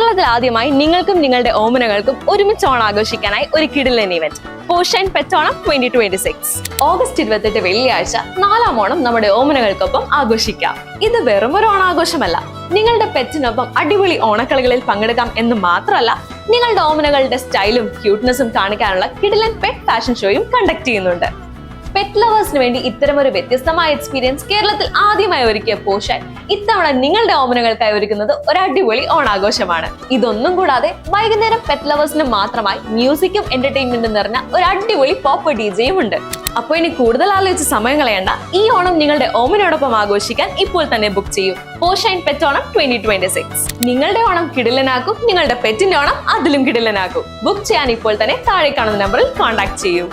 കേരളത്തിൽ ആദ്യമായി നിങ്ങൾക്കും നിങ്ങളുടെ ഓമനകൾക്കും ഒരുമിച്ച് ഓണം ആഘോഷിക്കാനായി ഒരു കിടിലൻ ഇവന്റ് പോഷൈൻ പെറ്റോണം 2026 ഓഗസ്റ്റ് 28 വെള്ളിയാഴ്ച 4ാം ഓണം നമ്മുടെ ഓമനകൾക്കൊപ്പം ആഘോഷിക്കാം. ഇത് വെറും ഒരു ഓണാഘോഷമല്ല, നിങ്ങളുടെ പെറ്റിനൊപ്പം അടിപൊളി ഓണക്കളികളിൽ പങ്കെടുക്കാം എന്ന് മാത്രമല്ല, നിങ്ങളുടെ ഓമനകളുടെ സ്റ്റൈലും ക്യൂട്ട്നെസ്സും കാണിക്കാനുള്ള കിടിലൻ പെറ്റ് ഫാഷൻ ഷോയും കണ്ടക്ട് ചെയ്യുന്നുണ്ട്. പെറ്റ് ലവേഴ്സിന് വേണ്ടി ഇത്തരമൊരു വ്യത്യസ്തമായ എക്സ്പീരിയൻസ് കേരളത്തിൽ ആദ്യമായി ഒരുക്കിയ പോഷൈൻ ഇത്തവണ നിങ്ങളുടെ ഓമനകൾക്കായി ഒരുക്കുന്നത് ഒരു അടിപൊളി ഓണാഘോഷമാണ്. ഇതൊന്നും കൂടാതെ വൈകുന്നേരം പെറ്റ് ലവേഴ്സിന് മാത്രമായി മ്യൂസിക്കും എന്റർടൈൻമെന്റും നിറഞ്ഞ ഒരു അടിപൊളി പോപ്പ് ഡിജയും ഉണ്ട്. അപ്പൊ ഇനി കൂടുതൽ ആലോചിച്ച് സമയം കളയണ്ട, ഈ ഓണം നിങ്ങളുടെ ഓമനയോടൊപ്പം ആഘോഷിക്കാൻ ഇപ്പോൾ തന്നെ ബുക്ക് ചെയ്യൂ. പോഷൈൻ പെറ്റോണം 2026 നിങ്ങളുടെ ഓണം കിടിലനാക്കും, നിങ്ങളുടെ പെറ്റിന്റെ ഓണം അതിലും കിടിലനാക്കും. ബുക്ക് ചെയ്യാൻ ഇപ്പോൾ തന്നെ താഴെ കാണുന്ന നമ്പറിൽ കോൺടാക്ട് ചെയ്യൂ.